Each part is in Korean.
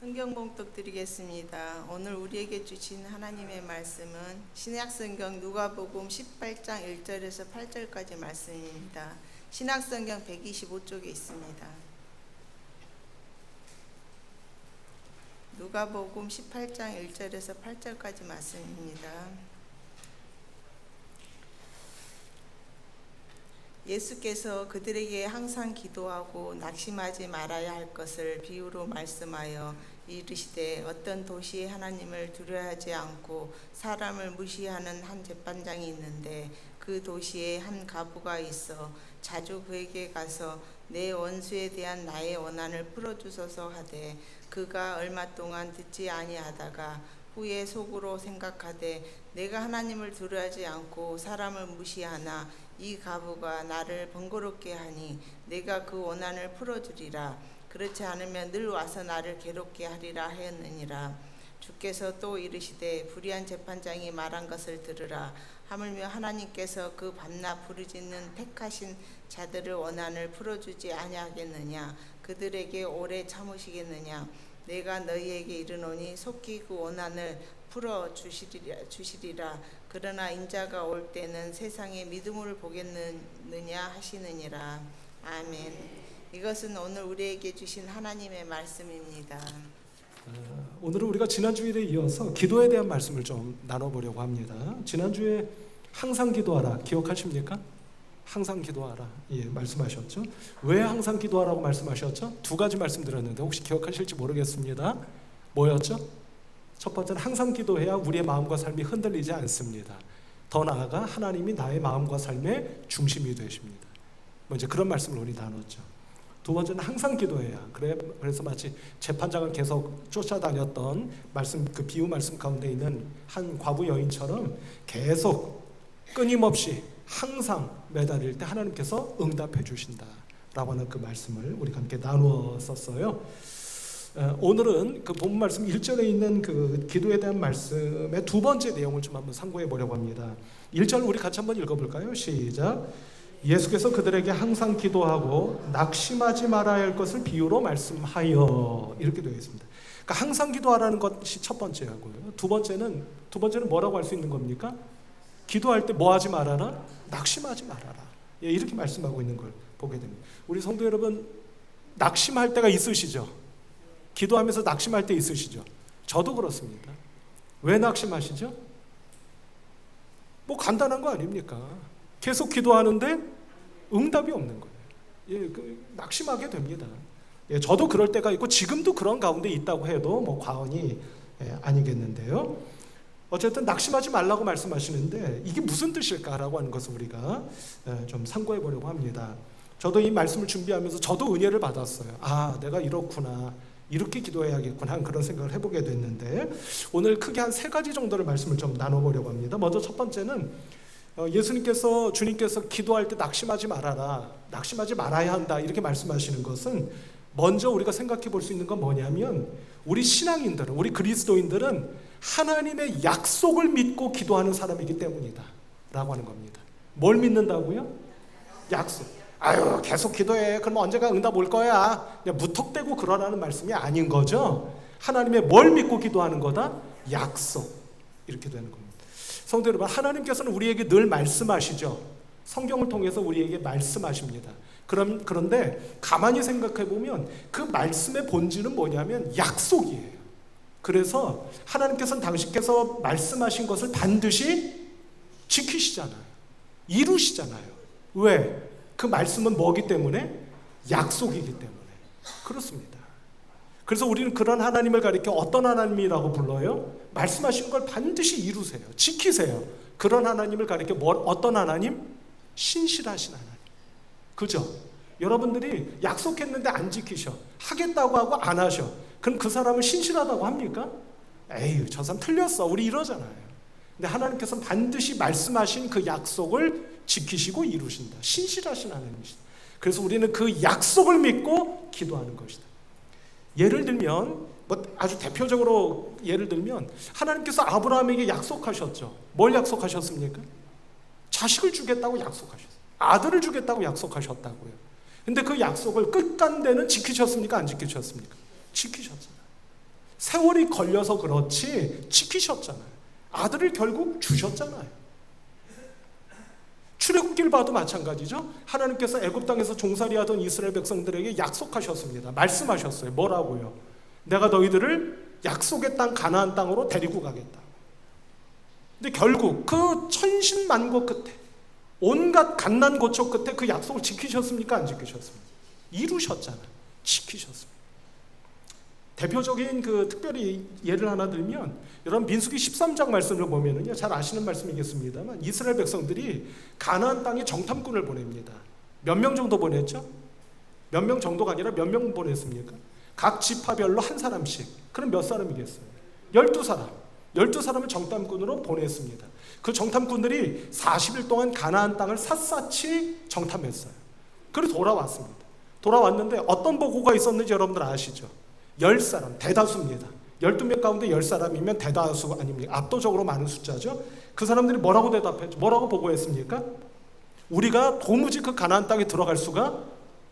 성경 봉독 드리겠습니다. 오늘 우리에게 주신 하나님의 말씀은 신약성경 누가복음 18장 1절에서 8절까지 말씀입니다. 신약성경 125쪽에 있습니다. 누가복음 18장 1절에서 8절까지 말씀입니다. 예수께서 그들에게 항상 기도하고 낙심하지 말아야 할 것을 비유로 말씀하여 이르시되 어떤 도시에 하나님을 두려워하지 않고 사람을 무시하는 한 재판장이 있는데 그 도시에 한 과부가 있어 자주 그에게 가서 내 원수에 대한 나의 원한을 풀어주소서 하되 그가 얼마 동안 듣지 아니하다가 후에 속으로 생각하되 내가 하나님을 두려워하지 않고 사람을 무시하나 이 과부가 나를 번거롭게 하니 내가 그 원한을 풀어주리라. 그렇지 않으면 늘 와서 나를 괴롭게 하리라 하였느니라. 주께서 또 이르시되 불의한 재판장이 말한 것을 들으라. 하물며 하나님께서 그 밤낮 부르짖는 택하신 자들의 원한을 풀어주지 아니하겠느냐. 그들에게 오래 참으시겠느냐. 내가 너희에게 이르노니 속히 그 원한을 풀어 주시리라. 그러나 인자가 올 때는 세상에 믿음을 보겠느냐 하시느니라. 아멘. 이것은 오늘 우리에게 주신 하나님의 말씀입니다. 오늘은 우리가 지난 주일에 이어서 기도에 대한 말씀을 좀 나눠보려고 합니다. 지난주에 항상 기도하라 기억하십니까? 항상 기도하라 말씀하셨죠. 왜 항상 기도하라고 말씀하셨죠? 두 가지 말씀드렸는데 혹시 기억하실지 모르겠습니다. 뭐였죠? 첫 번째는 항상 기도해야 우리의 마음과 삶이 흔들리지 않습니다. 더 나아가 하나님이 나의 마음과 삶의 중심이 되십니다. 이제 그런 말씀을 우리 나눴죠. 두 번째는 항상 기도해야 그래서 마치 재판장을 계속 쫓아다녔던 말씀, 그 비유 말씀 가운데 있는 한 과부 여인처럼 계속 끊임없이 항상 매달릴 때 하나님께서 응답해 주신다라고 하는 그 말씀을 우리가 함께 나누었었어요. 오늘은 그 본문 말씀 1절에 있는 그 기도에 대한 말씀의 두 번째 내용을 좀 한번 상고해 보려고 합니다. 1절 우리 같이 한번 읽어볼까요? 시작. 예수께서 그들에게 항상 기도하고 낙심하지 말아야 할 것을 비유로 말씀하여, 이렇게 되어 있습니다. 그러니까 항상 기도하라는 것이 첫 번째고요. 두 번째는 뭐라고 할 수 있는 겁니까? 기도할 때 뭐 하지 말아라? 낙심하지 말아라. 이렇게 말씀하고 있는 걸 보게 됩니다. 우리 성도 여러분, 낙심할 때가 있으시죠? 기도하면서 낙심할 때 있으시죠? 저도 그렇습니다. 왜 낙심하시죠? 뭐 간단한 거 아닙니까? 계속 기도하는데 응답이 없는 거예요. 낙심하게 됩니다. 저도 그럴 때가 있고 지금도 그런 가운데 있다고 해도 뭐 과언이 아니겠는데요. 어쨌든 낙심하지 말라고 말씀하시는데 이게 무슨 뜻일까라고 하는 것을 우리가 좀 상고해 보려고 합니다. 저도 이 말씀을 준비하면서 저도 은혜를 받았어요. 아, 내가 이렇구나. 이렇게 기도해야겠구나 하는 그런 생각을 해보게 됐는데 오늘 크게 한 세 가지 정도를 말씀을 좀 나눠보려고 합니다. 먼저 첫 번째는 주님께서 기도할 때 낙심하지 말아라, 낙심하지 말아야 한다 이렇게 말씀하시는 것은 먼저 우리가 생각해 볼 수 있는 건 뭐냐면 우리 신앙인들은, 우리 그리스도인들은 하나님의 약속을 믿고 기도하는 사람이기 때문이다 라고 하는 겁니다. 뭘 믿는다고요? 약속. 아유, 계속 기도해. 그럼 언젠가 응답 올 거야. 그냥 무턱대고 그러라는 말씀이 아닌 거죠. 하나님의 뭘 믿고 기도하는 거다? 약속. 이렇게 되는 겁니다. 성도 여러분, 하나님께서는 우리에게 늘 말씀하시죠. 성경을 통해서 우리에게 말씀하십니다. 그런데 가만히 생각해 보면 그 말씀의 본질은 뭐냐면 약속이에요. 그래서 하나님께서는 당신께서 말씀하신 것을 반드시 지키시잖아요. 이루시잖아요. 왜? 그 말씀은 뭐기 때문에? 약속이기 때문에. 그렇습니다. 그래서 우리는 그런 하나님을 가리켜 어떤 하나님이라고 불러요? 말씀하신 걸 반드시 이루세요. 지키세요. 그런 하나님을 가리켜 어떤 하나님? 신실하신 하나님. 그죠? 여러분들이 약속했는데 안 지키셔. 하겠다고 하고 안 하셔. 그럼 그 사람을 신실하다고 합니까? 에이, 저 사람 틀렸어. 우리 이러잖아요. 근데 하나님께서는 반드시 말씀하신 그 약속을 지키시고 이루신다. 신실하신 하나님이시다. 그래서 우리는 그 약속을 믿고 기도하는 것이다. 예를 들면 아주 대표적으로 예를 들면 하나님께서 아브라함에게 약속하셨죠. 뭘 약속하셨습니까? 자식을 주겠다고 약속하셨어요. 아들을 주겠다고 약속하셨다고요. 근데 그 약속을 끝간데는 지키셨습니까? 안 지키셨습니까? 지키셨잖아요. 세월이 걸려서 그렇지 지키셨잖아요. 아들을 결국 주셨잖아요. 출애굽기를 봐도 마찬가지죠. 하나님께서 애굽 땅에서 종살이하던 이스라엘 백성들에게 약속하셨습니다. 말씀하셨어요. 뭐라고요? 내가 너희들을 약속의 땅 가나안 땅으로 데리고 가겠다. 근데 결국 그 천신만고 끝에, 온갖 갓난고초 끝에 그 약속을 지키셨습니까? 안 지키셨습니까? 이루셨잖아요. 지키셨습니다. 대표적인 특별히 예를 하나 들면, 여러분 민수기 13장 말씀을 보면은요, 잘 아시는 말씀이겠습니다만, 이스라엘 백성들이 가나안 땅에 정탐꾼을 보냅니다. 몇 명 정도 보냈죠? 몇 명 정도가 아니라 몇 명 보냈습니까? 각 지파별로 한 사람씩. 그럼 몇 사람이겠어요? 12사람. 12사람을 정탐꾼으로 보냈습니다. 그 정탐꾼들이 40일 동안 가나안 땅을 샅샅이 정탐했어요. 그리고 돌아왔습니다. 돌아왔는데 어떤 보고가 있었는지 여러분들 아시죠? 10사람, 대다수입니다. 12명 가운데 10사람이면 대다수 아닙니까? 압도적으로 많은 숫자죠. 그 사람들이 뭐라고 대답했죠? 뭐라고 보고했습니까? 우리가 도무지 그 가나안 땅에 들어갈 수가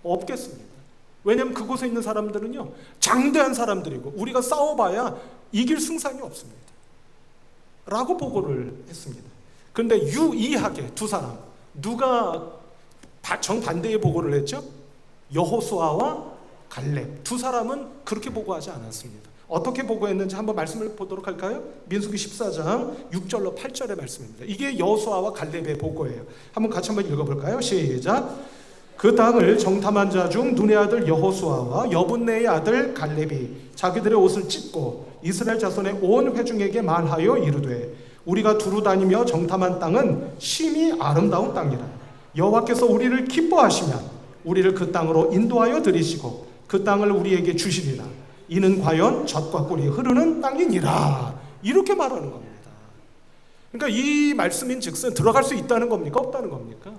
없겠습니다. 왜냐하면 그곳에 있는 사람들은요, 장대한 사람들이고 우리가 싸워봐야 이길 승산이 없습니다. 라고 보고를 했습니다. 그런데 유이하게 두 사람, 누가 정반대의 보고를 했죠? 여호수아와 갈렙. 두 사람은 그렇게 보고하지 않았습니다. 어떻게 보고했는지 한번 말씀을 보도록 할까요? 민수기 14장 6절로 8절의 말씀입니다. 이게 여호수아와 갈렙의 보고예요. 한번 같이 한번 읽어볼까요? 시작. 그 땅을 정탐한 자 중 눈의 아들 여호수아와 여분네의 아들 갈렙이 자기들의 옷을 찢고 이스라엘 자손의 온 회중에게 말하여 이르되, 우리가 두루 다니며 정탐한 땅은 심히 아름다운 땅이라. 여호와께서 우리를 기뻐하시면 우리를 그 땅으로 인도하여 들이시고 그 땅을 우리에게 주시리라. 이는 과연 젖과 꿀이 흐르는 땅이니라. 이렇게 말하는 겁니다. 그러니까 이 말씀인 즉슨 들어갈 수 있다는 겁니까? 없다는 겁니까?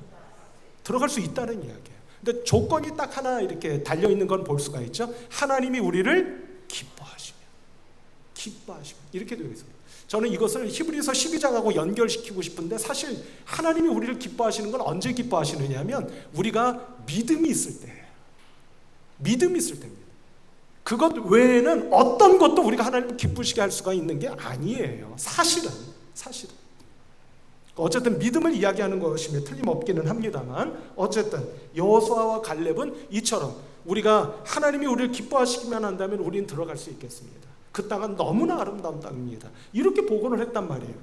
들어갈 수 있다는 이야기예요. 근데 조건이 딱 하나 이렇게 달려있는 건 볼 수가 있죠. 하나님이 우리를 기뻐하시면 이렇게 되어 있습니다. 저는 이것을 히브리서 12장하고 연결시키고 싶은데, 사실 하나님이 우리를 기뻐하시는 건 언제 기뻐하시느냐면 우리가 믿음이 있을 때예요. 믿음이 있을 때입니다. 그것 외에는 어떤 것도 우리가 하나님을 기쁘시게 할 수가 있는 게 아니에요. 사실은 어쨌든 믿음을 이야기하는 것이며 틀림없기는 합니다만, 어쨌든 여호수아와 갈렙은 이처럼 우리가 하나님이 우리를 기뻐하시기만 한다면 우리는 들어갈 수 있겠습니다. 그 땅은 너무나 아름다운 땅입니다. 이렇게 보고를 했단 말이에요.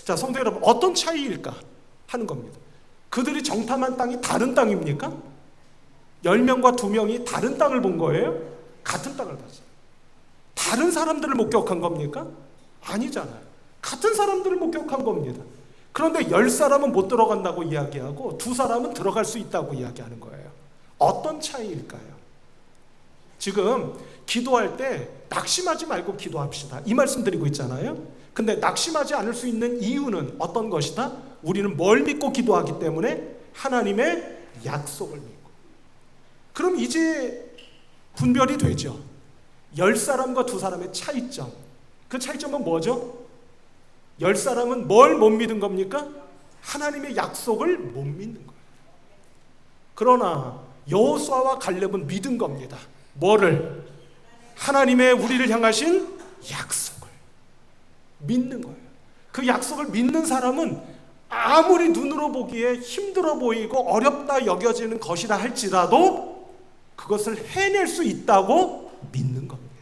자, 성도 여러분, 어떤 차이일까 하는 겁니다. 그들이 정탐한 땅이 다른 땅입니까? 10명과 2명이 다른 땅을 본 거예요? 같은 땅을 봤어요. 다른 사람들을 목격한 겁니까? 아니잖아요. 같은 사람들을 목격한 겁니다. 그런데 10사람은 못 들어간다고 이야기하고 2사람은 들어갈 수 있다고 이야기하는 거예요. 어떤 차이일까요? 지금 기도할 때 낙심하지 말고 기도합시다, 이 말씀 드리고 있잖아요. 근데 낙심하지 않을 수 있는 이유는 어떤 것이다? 우리는 뭘 믿고 기도하기 때문에? 하나님의 약속을 믿고. 그럼 이제 분별이 되죠. 10사람과 2사람의 차이점. 그 차이점은 뭐죠? 10사람은 뭘 못 믿은 겁니까? 하나님의 약속을 못 믿는 거예요. 그러나 여호수아와 갈렙은 믿은 겁니다. 뭐를? 하나님의 우리를 향하신 약속을 믿는 거예요. 그 약속을 믿는 사람은 아무리 눈으로 보기에 힘들어 보이고 어렵다 여겨지는 것이라 할지라도 그것을 해낼 수 있다고 믿는 겁니다.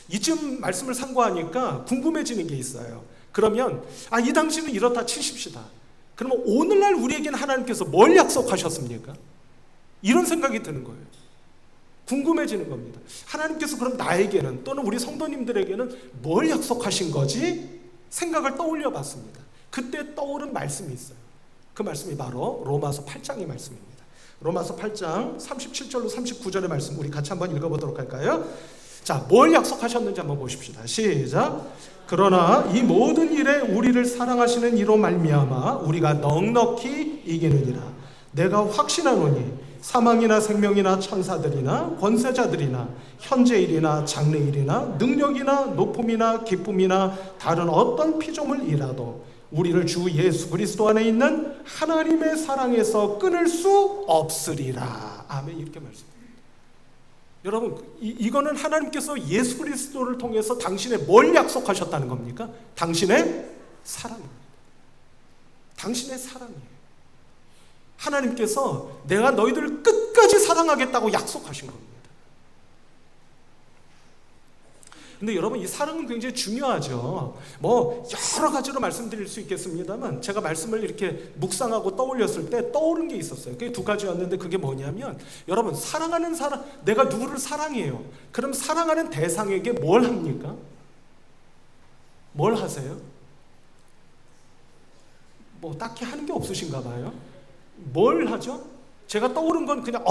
이쯤 말씀을 상고하니까 궁금해지는 게 있어요. 그러면 이 당시는 이렇다 치십시다. 그러면 오늘날 우리에게는 하나님께서 뭘 약속하셨습니까? 이런 생각이 드는 거예요. 궁금해지는 겁니다. 하나님께서 그럼 나에게는, 또는 우리 성도님들에게는 뭘 약속하신 거지? 생각을 떠올려 봤습니다. 그때 떠오른 말씀이 있어요. 그 말씀이 바로 로마서 8장의 말씀입니다. 로마서 8장 37절로 39절의 말씀 우리 같이 한번 읽어보도록 할까요? 자, 뭘 약속하셨는지 한번 보십시다. 시작. 그러나 이 모든 일에 우리를 사랑하시는 이로 말미암아 우리가 넉넉히 이기느니라. 내가 확신하노니 사망이나 생명이나 천사들이나 권세자들이나 현재일이나 장래일이나 능력이나 높음이나 기쁨이나 다른 어떤 피조물이라도 우리를 주 예수 그리스도 안에 있는 하나님의 사랑에서 끊을 수 없으리라. 아멘. 이렇게 말씀합니다. 여러분, 이거는 하나님께서 예수 그리스도를 통해서 당신의 뭘 약속하셨다는 겁니까? 당신의 사랑입니다. 당신의 사랑이에요. 하나님께서 내가 너희들을 끝까지 사랑하겠다고 약속하신 겁니다. 근데 여러분, 이 사랑은 굉장히 중요하죠. 뭐 여러 가지로 말씀드릴 수 있겠습니다만, 제가 말씀을 이렇게 묵상하고 떠올렸을 때 떠오른 게 있었어요. 그게 두 가지였는데, 그게 뭐냐면, 여러분, 사랑하는 사람, 내가 누구를 사랑해요. 그럼 사랑하는 대상에게 뭘 합니까? 뭘 하세요? 뭐 딱히 하는 게 없으신가 봐요. 뭘 하죠? 제가 떠오른 건 그냥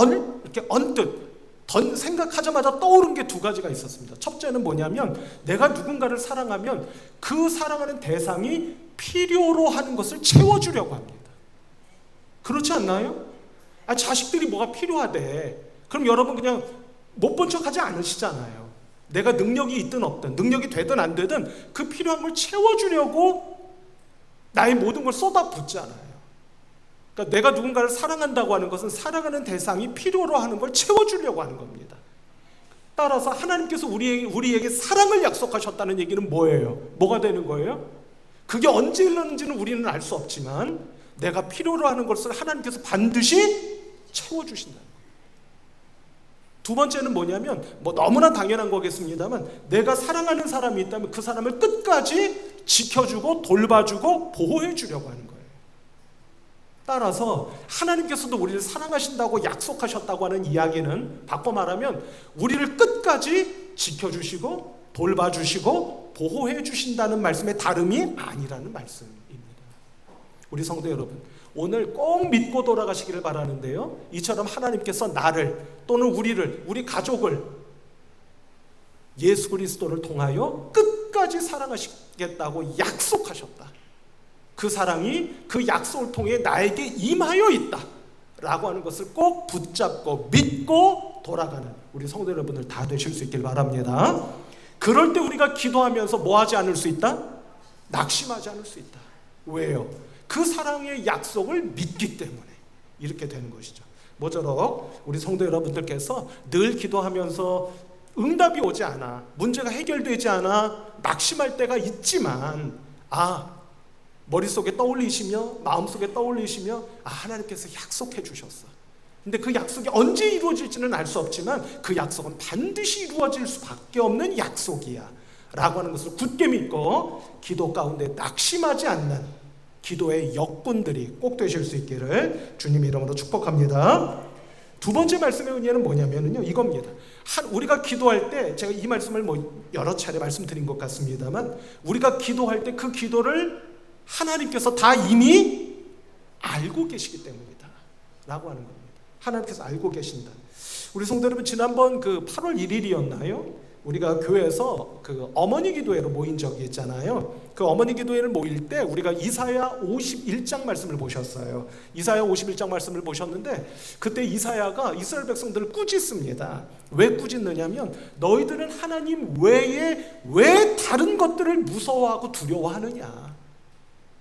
이렇게 언뜻 생각하자마자 떠오른 게 두 가지가 있었습니다. 첫째는 뭐냐면, 내가 누군가를 사랑하면 그 사랑하는 대상이 필요로 하는 것을 채워주려고 합니다. 그렇지 않나요? 자식들이 뭐가 필요하대. 그럼 여러분 그냥 못 본 척 하지 않으시잖아요. 내가 능력이 있든 없든, 능력이 되든 안 되든 그 필요한 걸 채워주려고 나의 모든 걸 쏟아붓잖아요. 그러니까 내가 누군가를 사랑한다고 하는 것은 사랑하는 대상이 필요로 하는 걸 채워주려고 하는 겁니다. 따라서 하나님께서 우리에게 사랑을 약속하셨다는 얘기는 뭐예요? 뭐가 되는 거예요? 그게 언제 일어났는지는 우리는 알 수 없지만, 내가 필요로 하는 것을 하나님께서 반드시 채워주신다는 거예요. 두 번째는 뭐냐면, 뭐 너무나 당연한 거겠습니다만, 내가 사랑하는 사람이 있다면 그 사람을 끝까지 지켜주고 돌봐주고 보호해 주려고 하는 거예요. 따라서 하나님께서도 우리를 사랑하신다고 약속하셨다고 하는 이야기는, 바꿔 말하면 우리를 끝까지 지켜주시고 돌봐주시고 보호해 주신다는 말씀의 다름이 아니라는 말씀입니다. 우리 성도 여러분, 오늘 꼭 믿고 돌아가시기를 바라는데요, 이처럼 하나님께서 나를 또는 우리 가족을 예수 그리스도를 통하여 끝까지 사랑하시겠다고 약속하셨다. 그 사랑이 그 약속을 통해 나에게 임하여 있다 라고 하는 것을 꼭 붙잡고 믿고 돌아가는 우리 성도 여러분들 다 되실 수 있길 바랍니다. 그럴 때 우리가 기도하면서 뭐 하지 않을 수 있다? 낙심하지 않을 수 있다. 왜요? 그 사랑의 약속을 믿기 때문에 이렇게 되는 것이죠. 모쪼록 우리 성도 여러분들께서 늘 기도하면서 응답이 오지 않아, 문제가 해결되지 않아 낙심할 때가 있지만, 머릿속에 떠올리시며 마음속에 떠올리시며 하나님께서 약속해 주셨어. 근데 그 약속이 언제 이루어질지는 알 수 없지만 그 약속은 반드시 이루어질 수밖에 없는 약속이야 라고 하는 것을 굳게 믿고 기도 가운데 낙심하지 않는 기도의 역군들이 꼭 되실 수 있기를 주님 이름으로 축복합니다. 두 번째 말씀의 은혜는 뭐냐면요, 이겁니다. 우리가 기도할 때, 제가 이 말씀을 여러 차례 말씀드린 것 같습니다만, 우리가 기도할 때 그 기도를 하나님께서 다 이미 알고 계시기 때문이다 라고 하는 겁니다. 하나님께서 알고 계신다. 우리 성도 여러분, 지난번 그 8월 1일이었나요? 우리가 교회에서 그 어머니 기도회로 모인 적이 있잖아요. 그 어머니 기도회를 모일 때 우리가 이사야 51장 말씀을 보셨어요. 이사야 51장 말씀을 보셨는데, 그때 이사야가 이스라엘 백성들을 꾸짖습니다. 왜 꾸짖느냐면, 너희들은 하나님 외에 왜 다른 것들을 무서워하고 두려워하느냐.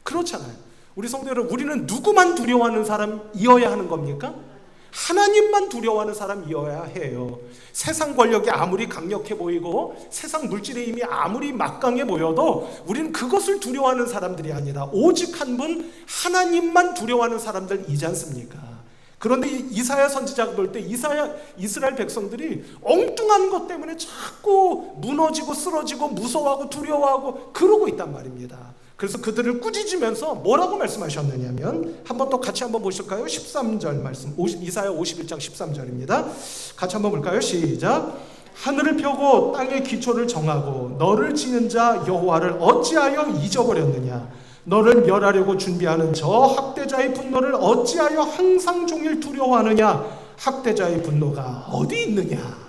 그렇잖아요. 우리 성도 여러분, 우리는 누구만 두려워하는 사람이어야 하는 겁니까? 하나님만 두려워하는 사람이어야 해요. 세상 권력이 아무리 강력해 보이고 세상 물질의 힘이 아무리 막강해 보여도 우리는 그것을 두려워하는 사람들이 아니라 오직 한 분 하나님만 두려워하는 사람들이지 않습니까? 그런데 이사야 선지자가 볼 때 이스라엘 백성들이 엉뚱한 것 때문에 자꾸 무너지고 쓰러지고 무서워하고 두려워하고 그러고 있단 말입니다. 그래서 그들을 꾸짖으면서 뭐라고 말씀하셨느냐면, 한번 또 같이 한번 보실까요? 13절 말씀, 이사야 51장 13절입니다. 같이 한번 볼까요? 시작. 하늘을 펴고 땅의 기초를 정하고 너를 지은 자 여호와를 어찌하여 잊어버렸느냐. 너를 멸하려고 준비하는 저 학대자의 분노를 어찌하여 항상 종일 두려워하느냐. 학대자의 분노가 어디 있느냐.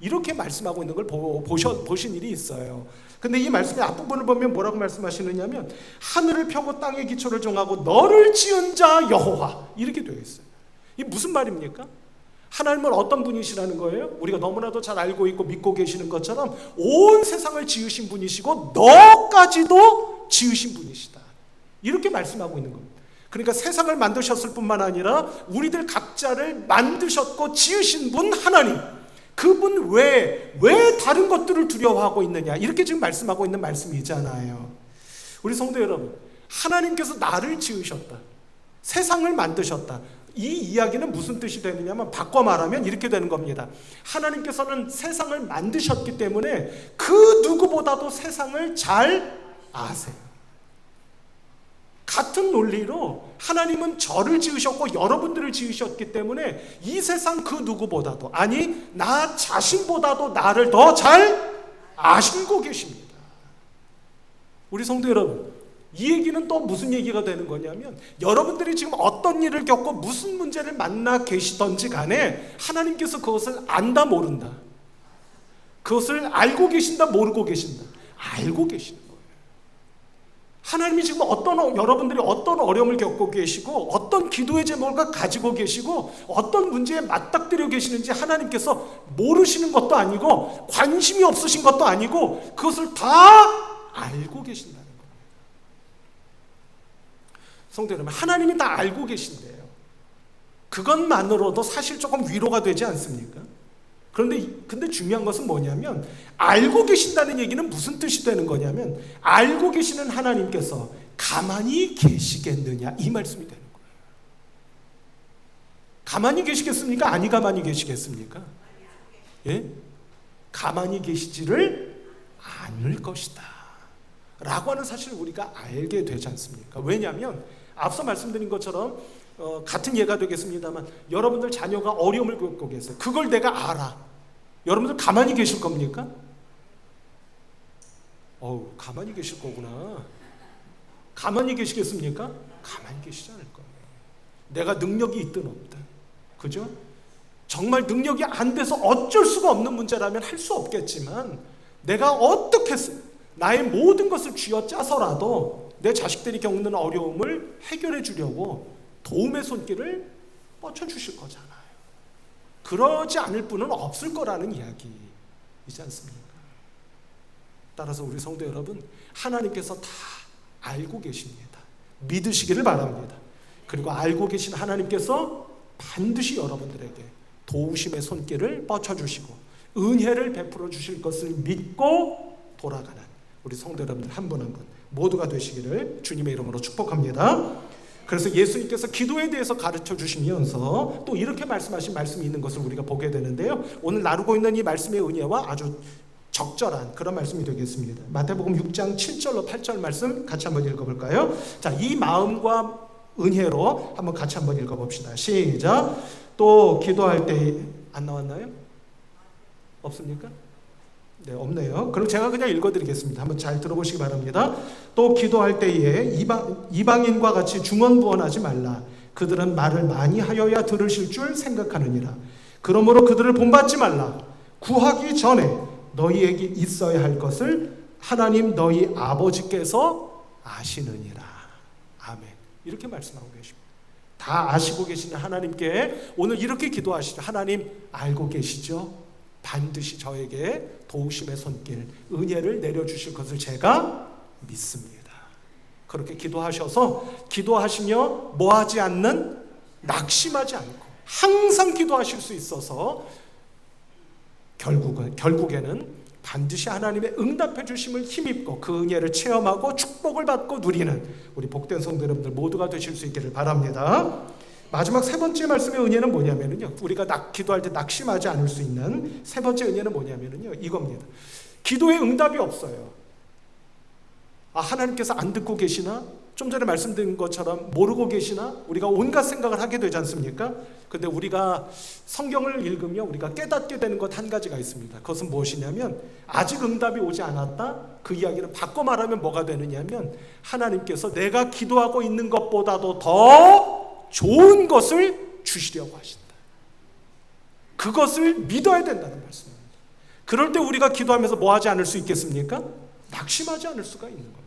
이렇게 말씀하고 있는 걸 보신 일이 있어요. 근데 이 말씀의 앞부분을 보면 뭐라고 말씀하시느냐면, 하늘을 펴고 땅의 기초를 정하고 너를 지은 자 여호와, 이렇게 되어 있어요. 이게 무슨 말입니까? 하나님은 어떤 분이시라는 거예요? 우리가 너무나도 잘 알고 있고 믿고 계시는 것처럼 온 세상을 지으신 분이시고 너까지도 지으신 분이시다, 이렇게 말씀하고 있는 겁니다. 그러니까 세상을 만드셨을 뿐만 아니라 우리들 각자를 만드셨고 지으신 분 하나님, 그분 왜 다른 것들을 두려워하고 있느냐, 이렇게 지금 말씀하고 있는 말씀이잖아요. 우리 성도 여러분, 하나님께서 나를 지으셨다, 세상을 만드셨다. 이 이야기는 무슨 뜻이 되느냐면, 바꿔 말하면 이렇게 되는 겁니다. 하나님께서는 세상을 만드셨기 때문에 그 누구보다도 세상을 잘 아세요. 같은 논리로 하나님은 저를 지으셨고 여러분들을 지으셨기 때문에 이 세상 그 누구보다도, 아니 나 자신보다도 나를 더 잘 아시고 계십니다. 우리 성도 여러분, 이 얘기는 또 무슨 얘기가 되는 거냐면, 여러분들이 지금 어떤 일을 겪고 무슨 문제를 만나 계시던지 간에 하나님께서 그것을 안다 모른다, 그것을 알고 계신다 모르고 계신다, 알고 계시는 거예요. 하나님이 지금 여러분들이 어떤 어려움을 겪고 계시고 어떤 기도의 제목을 가지고 계시고 어떤 문제에 맞닥뜨려 계시는지 하나님께서 모르시는 것도 아니고 관심이 없으신 것도 아니고 그것을 다 알고 계신다는 거예요. 성도 여러분, 하나님이 다 알고 계신데요, 그것만으로도 사실 조금 위로가 되지 않습니까? 근데 중요한 것은 뭐냐면, 알고 계신다는 얘기는 무슨 뜻이 되는 거냐면, 알고 계시는 하나님께서 가만히 계시겠느냐, 이 말씀이 되는 거예요. 가만히 계시겠습니까? 아니 가만히 계시겠습니까? 예? 가만히 계시지를 않을 것이다 라고 하는 사실을 우리가 알게 되지 않습니까? 왜냐하면 앞서 말씀드린 것처럼 같은 예가 되겠습니다만, 여러분들 자녀가 어려움을 겪고 계세요. 그걸 내가 알아. 여러분들 가만히 계실 겁니까? 가만히 계실 거구나. 가만히 계시겠습니까? 가만히 계시지 않을 거예요. 내가 능력이 있든 없든, 그죠? 정말 능력이 안 돼서 어쩔 수가 없는 문제라면 할 수 없겠지만, 내가 어떻게 나의 모든 것을 쥐어짜서라도 내 자식들이 겪는 어려움을 해결해 주려고 도움의 손길을 뻗쳐주실 거잖아요. 그러지 않을 분은 없을 거라는 이야기이지 않습니까? 따라서 우리 성도 여러분, 하나님께서 다 알고 계십니다. 믿으시기를 바랍니다. 그리고 알고 계신 하나님께서 반드시 여러분들에게 도우심의 손길을 뻗쳐주시고 은혜를 베풀어 주실 것을 믿고 돌아가는 우리 성도 여러분들 한 분 한 분 모두가 되시기를 주님의 이름으로 축복합니다. 그래서 예수님께서 기도에 대해서 가르쳐 주시면서 또 이렇게 말씀하신 말씀이 있는 것을 우리가 보게 되는데요, 오늘 나누고 있는 이 말씀의 은혜와 아주 적절한 그런 말씀이 되겠습니다. 마태복음 6장 7절로 8절 말씀 같이 한번 읽어볼까요? 자, 이 마음과 은혜로 한번 같이 한번 읽어봅시다. 시작. 또 기도할 때 안 나왔나요? 없습니까? 네, 없네요. 그럼 제가 그냥 읽어드리겠습니다. 한번 잘 들어보시기 바랍니다. 또 기도할 때에 이방인과 같이 중언부언하지 말라. 그들은 말을 많이 하여야 들으실 줄 생각하느니라. 그러므로 그들을 본받지 말라. 구하기 전에 너희에게 있어야 할 것을 하나님 너희 아버지께서 아시느니라. 아멘. 이렇게 말씀하고 계십니다. 다 아시고 계시는 하나님께 오늘 이렇게 기도하시죠. 하나님 알고 계시죠? 반드시 저에게 도우심의 손길, 은혜를 내려주실 것을 제가 믿습니다. 그렇게 기도하시며 뭐하지 않는, 낙심하지 않고 항상 기도하실 수 있어서 결국에는 반드시 하나님의 응답해 주심을 힘입고 그 은혜를 체험하고 축복을 받고 누리는 우리 복된 성도 여러분들 모두가 되실 수 있기를 바랍니다. 마지막 세 번째 말씀의 은혜는 뭐냐면요, 우리가 기도할 때 낙심하지 않을 수 있는 세 번째 은혜는 뭐냐면요, 이겁니다. 기도에 응답이 없어요. 하나님께서 안 듣고 계시나? 좀 전에 말씀드린 것처럼 모르고 계시나? 우리가 온갖 생각을 하게 되지 않습니까? 근데 우리가 성경을 읽으며 우리가 깨닫게 되는 것 한 가지가 있습니다. 그것은 무엇이냐면, 아직 응답이 오지 않았다? 그 이야기는 바꿔 말하면 뭐가 되느냐면, 하나님께서 내가 기도하고 있는 것보다도 더 좋은 것을 주시려고 하신다. 그것을 믿어야 된다는 말씀입니다. 그럴 때 우리가 기도하면서 뭐 하지 않을 수 있겠습니까? 낙심하지 않을 수가 있는 겁니다.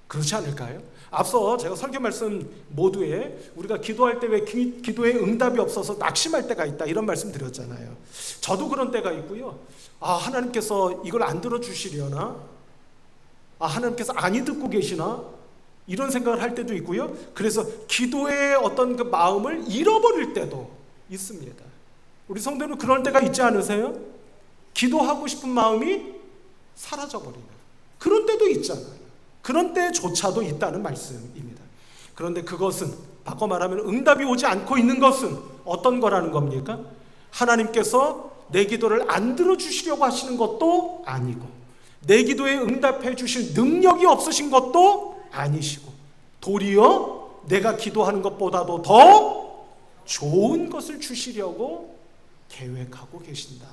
그렇지 않을까요? 앞서 제가 설교 말씀 모두에 우리가 기도할 때 왜 기도에 응답이 없어서 낙심할 때가 있다, 이런 말씀 드렸잖아요. 저도 그런 때가 있고요. 하나님께서 이걸 안 들어주시려나? 하나님께서 아니 듣고 계시나? 이런 생각을 할 때도 있고요. 그래서 기도의 어떤 그 마음을 잃어버릴 때도 있습니다. 우리 성도는 그럴 때가 있지 않으세요? 기도하고 싶은 마음이 사라져버리는 그런 때도 있잖아요. 그런 때조차도 있다는 말씀입니다. 그런데 그것은 바꿔 말하면 응답이 오지 않고 있는 것은 어떤 거라는 겁니까? 하나님께서 내 기도를 안 들어주시려고 하시는 것도 아니고, 내 기도에 응답해 주실 능력이 없으신 것도 아니시고, 도리어 내가 기도하는 것보다도 더 좋은 것을 주시려고 계획하고 계신다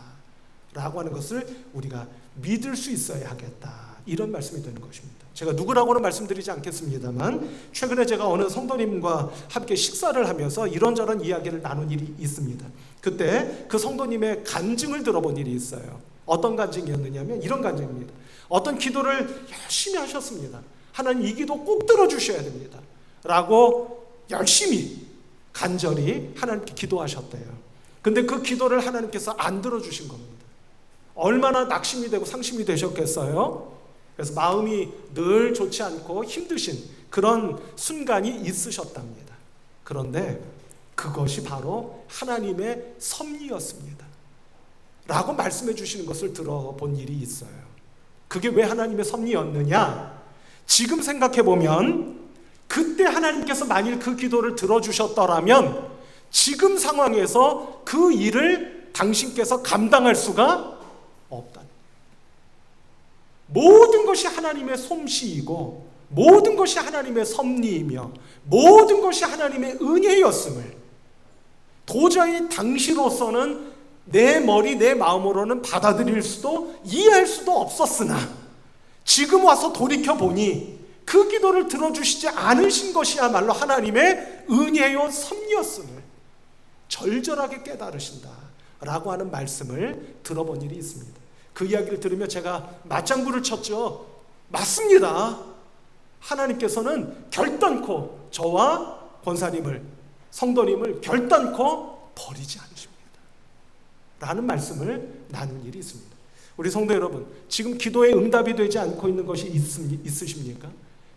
라고 하는 것을 우리가 믿을 수 있어야 하겠다, 이런 말씀이 되는 것입니다. 제가 누구라고는 말씀드리지 않겠습니다만, 최근에 제가 어느 성도님과 함께 식사를 하면서 이런저런 이야기를 나눈 일이 있습니다. 그때 그 성도님의 간증을 들어본 일이 있어요. 어떤 간증이었느냐면 이런 간증입니다. 어떤 기도를 열심히 하셨습니다. 하나님 이 기도 꼭 들어주셔야 됩니다 라고 열심히 간절히 하나님께 기도하셨대요. 근데 그 기도를 하나님께서 안 들어주신 겁니다. 얼마나 낙심이 되고 상심이 되셨겠어요? 그래서 마음이 늘 좋지 않고 힘드신 그런 순간이 있으셨답니다. 그런데 그것이 바로 하나님의 섭리였습니다 라고 말씀해 주시는 것을 들어본 일이 있어요. 그게 왜 하나님의 섭리였느냐? 지금 생각해 보면 그때 하나님께서 만일 그 기도를 들어주셨더라면 지금 상황에서 그 일을 당신께서 감당할 수가 없다. 모든 것이 하나님의 솜씨이고 모든 것이 하나님의 섭리이며 모든 것이 하나님의 은혜였음을 도저히 당시로서는 내 머리 내 마음으로는 받아들일 수도 이해할 수도 없었으나, 지금 와서 돌이켜보니 그 기도를 들어주시지 않으신 것이야말로 하나님의 은혜요 섭리였음을 절절하게 깨달으신다 라고 하는 말씀을 들어본 일이 있습니다. 그 이야기를 들으며 제가 맞장구를 쳤죠. 맞습니다. 하나님께서는 결단코 저와 권사님을, 성도님을 결단코 버리지 않으십니다 라는 말씀을 나눈 일이 있습니다. 우리 성도 여러분, 지금 기도에 응답이 되지 않고 있는 것이 있으십니까?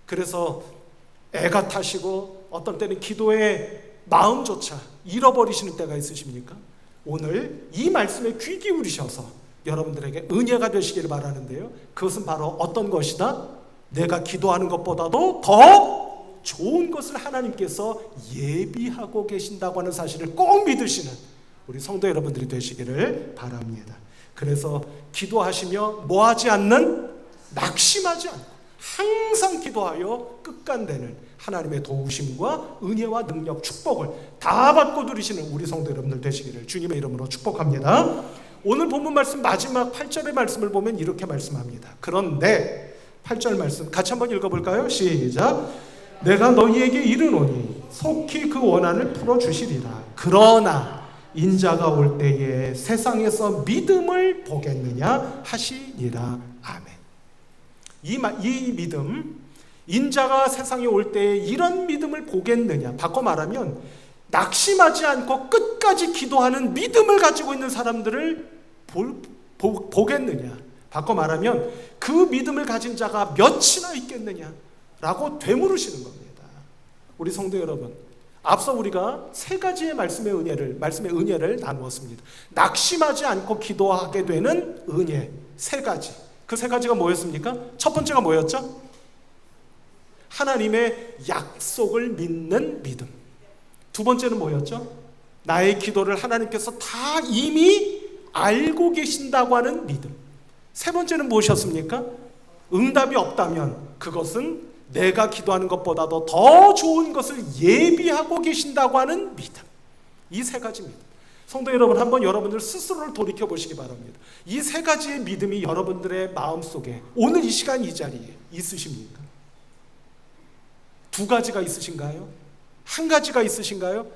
그래서 애가 타시고 어떤 때는 기도의 마음조차 잃어버리시는 때가 있으십니까? 오늘 이 말씀에 귀 기울이셔서 여러분들에게 은혜가 되시기를 바라는데요, 그것은 바로 어떤 것이다? 내가 기도하는 것보다도 더 좋은 것을 하나님께서 예비하고 계신다고 하는 사실을 꼭 믿으시는 우리 성도 여러분들이 되시기를 바랍니다. 그래서 기도하시며 뭐하지 않는, 낙심하지 않고 항상 기도하여 끝간되는 하나님의 도우심과 은혜와 능력, 축복을 다 받고 누리시는 우리 성도 여러분들 되시기를 주님의 이름으로 축복합니다. 오늘 본문 말씀 마지막 8절의 말씀을 보면 이렇게 말씀합니다. 그런데 8절 말씀 같이 한번 읽어볼까요? 시작. 내가 너희에게 이르노니 속히 그 원한을 풀어주시리라. 그러나 인자가 올 때에 세상에서 믿음을 보겠느냐 하시니라. 아멘. 이 믿음, 인자가 세상에 올 때에 이런 믿음을 보겠느냐, 바꿔 말하면 낙심하지 않고 끝까지 기도하는 믿음을 가지고 있는 사람들을 보겠느냐, 바꿔 말하면 그 믿음을 가진 자가 몇이나 있겠느냐 라고 되물으시는 겁니다. 우리 성도 여러분, 앞서 우리가 세 가지의 말씀의 은혜를 나누었습니다. 낙심하지 않고 기도하게 되는 은혜 세 가지. 그 세 가지가 뭐였습니까? 첫 번째가 뭐였죠? 하나님의 약속을 믿는 믿음. 두 번째는 뭐였죠? 나의 기도를 하나님께서 다 이미 알고 계신다고 하는 믿음. 세 번째는 무엇이었습니까? 응답이 없다면 그것은 내가 기도하는 것보다도 더 좋은 것을 예비하고 계신다고 하는 믿음. 이 세 가지입니다. 성도 여러분, 한번 여러분들 스스로를 돌이켜 보시기 바랍니다. 이 세 가지의 믿음이 여러분들의 마음속에 오늘 이 시간 이 자리에 있으십니까? 두 가지가 있으신가요? 한 가지가 있으신가요?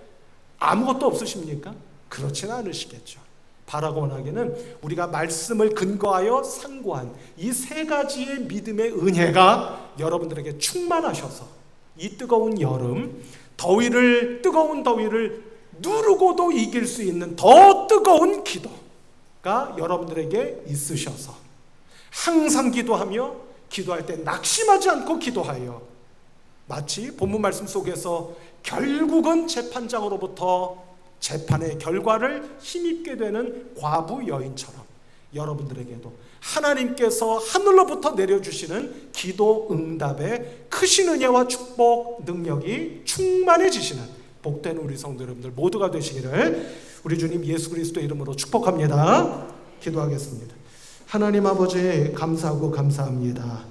아무것도 없으십니까? 그렇지는 않으시겠죠. 바라고 원하기는 우리가 말씀을 근거하여 상고한 이 세 가지의 믿음의 은혜가 여러분들에게 충만하셔서 이 뜨거운 여름, 뜨거운 더위를 누르고도 이길 수 있는 더 뜨거운 기도가 여러분들에게 있으셔서 항상 기도하며 기도할 때 낙심하지 않고 기도하여 마치 본문 말씀 속에서 결국은 재판장으로부터 재판의 결과를 힘입게 되는 과부 여인처럼 여러분들에게도 하나님께서 하늘로부터 내려주시는 기도 응답의 크신 은혜와 축복 능력이 충만해지시는 복된 우리 성도 여러분들 모두가 되시기를 우리 주님 예수 그리스도의 이름으로 축복합니다. 기도하겠습니다. 하나님 아버지 감사하고 감사합니다.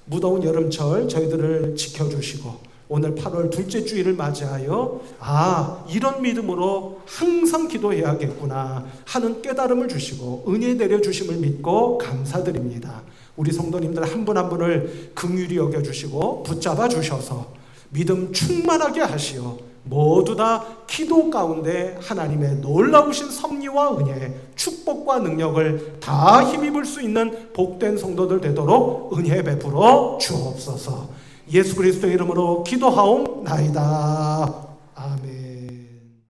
무더운 여름철 저희들을 지켜주시고 오늘 8월 둘째 주일을 맞이하여 이런 믿음으로 항상 기도해야겠구나 하는 깨달음을 주시고 은혜 내려주심을 믿고 감사드립니다. 우리 성도님들 한 분 한 분을 긍휼히 여겨주시고 붙잡아 주셔서 믿음 충만하게 하시어 모두 다 기도 가운데 하나님의 놀라우신 섭리와 은혜, 축복과 능력을 다 힘입을 수 있는 복된 성도들 되도록 은혜 베풀어 주옵소서. 예수 그리스도의 이름으로 기도하옵나이다. 아멘.